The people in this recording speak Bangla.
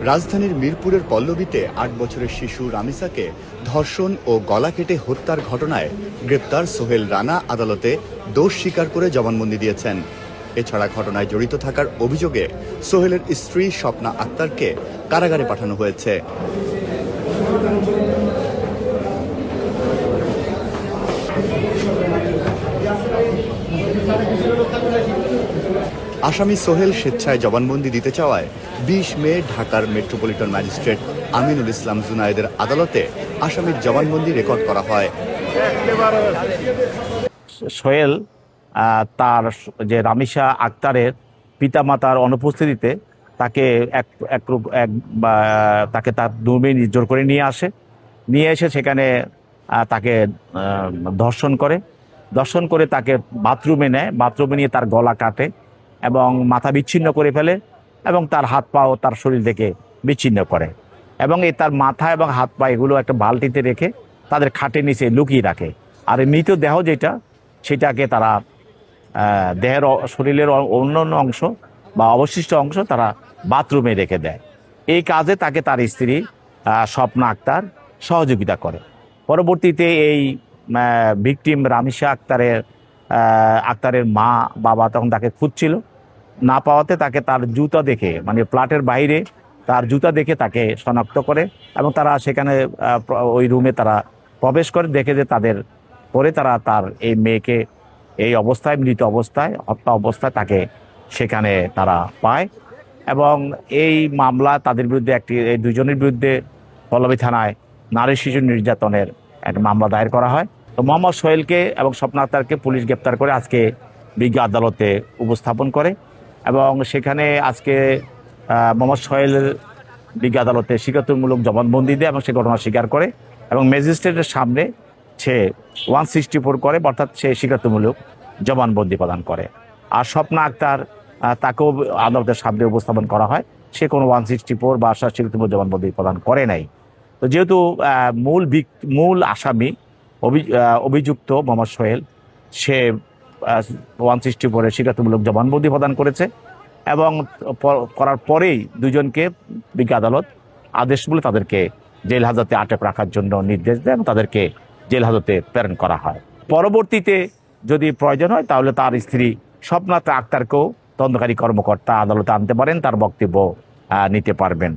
রাজধানীর মিরপুরের পল্লবীতে ৮ বছরের শিশু রামিসাকে ধর্ষণ ও গলা কেটে হত্যার ঘটনায় গ্রেপ্তার সোহেল রানা আদালতে দোষ স্বীকার করে জবানবন্দি দিয়েছেন। এছাড়া ঘটনায় জড়িত থাকার অভিযোগে সোহেলের স্ত্রী স্বপ্না আক্তারকে কারাগারে পাঠানো হয়েছে। আসামি সোহেল স্বেচ্ছায় জবানবন্দি দিতে চাওয়ায় ২০ মে ঢাকার মেট্রোপলিটন ম্যাজিস্ট্রেট আমিনুল ইসলাম জুনায়েদের আদালতে আসামির জবানবন্দি রেকর্ড করা হয়। সোহেল তার যে রামিসা আক্তারের পিতামাতার অনুপস্থিতিতে তাকে তাকে তার রুমে জোর করে নিয়ে এসে সেখানে তাকে ধর্ষণ করে তাকে বাথরুমে নিয়ে তার গলা কাটে এবং মাথা বিচ্ছিন্ন করে ফেলে এবং তার হাত পাও তার শরীর থেকে বিচ্ছিন্ন করে এবং তার মাথা এবং হাত পা এগুলো একটা বালতিতে রেখে তাদের খাটের নিচে লুকিয়ে রাখে। আর মৃতদেহ যেটা সেটাকে তারা শরীরের অন্যান্য অংশ বা অবশিষ্ট অংশ তারা বাথরুমে রেখে দেয়। এই কাজে তাকে তার স্ত্রী স্বপ্না আক্তার সহযোগিতা করে। পরবর্তীতে এই ভিকটিম রামিসা আক্তারের মা বাবা তখন তাকে খুঁজছিল, না পাওয়াতে তাকে তার জুতা দেখে মানে ফ্ল্যাটের বাইরে তার জুতা দেখে তাকে শনাক্ত করে এবং তারা সেখানে ওই রুমে তারা প্রবেশ করে, দেখে যে তার এই মেয়েকে এই অবস্থায় মৃত অবস্থায় হত্যা অবস্থায় তাকে সেখানে তারা পায় এবং এই মামলা তাদের বিরুদ্ধে এই দুজনের বিরুদ্ধে পল্লবী থানায় নারী শিশু নির্যাতনের একটা মামলা দায়ের করা হয়। তো মোহাম্মদ সোহেলকে এবং স্বপ্না আক্তারকে পুলিশ গ্রেপ্তার করে আজকে বিজ্ঞ আদালতে উপস্থাপন করে এবং সেখানে আজকে মোহাম্মদ সোহেল বিজ্ঞ আদালতে স্বীকারোক্তিমূলক জবানবন্দি দেয় এবং সে ঘটনা স্বীকার করে এবং ম্যাজিস্ট্রেটের সামনে সে 164 করে, অর্থাৎ সে স্বীকারোক্তিমূলক জবানবন্দি প্রদান করে। আর স্বপ্না আক্তার তাকেও আদালতের সামনে উপস্থাপন করা হয়, সে কোনো 164 বা স্বীকারোক্তিমূলক জবানবন্দি প্রদান করে নাই। তো যেহেতু মূল আসামি অভিযুক্ত মোহাম্মদ সোহেল সে 164 স্বীকারোক্তিমূলক জবানবন্দি প্রদান করেছে এবং করার পরেই দুজনকে বিজ্ঞ আদালত আদেশ বলে তাদেরকে জেল হাজতে আটক রাখার জন্য নির্দেশ দেয় এবং তাদেরকে জেল হাজতে প্রেরণ করা হয়। পরবর্তীতে যদি প্রয়োজন হয় তাহলে তার স্ত্রী স্বপ্না আক্তারকেও তদন্তকারী কর্মকর্তা আদালতে আনতে পারেন, তার বক্তব্য নিতে পারবেন।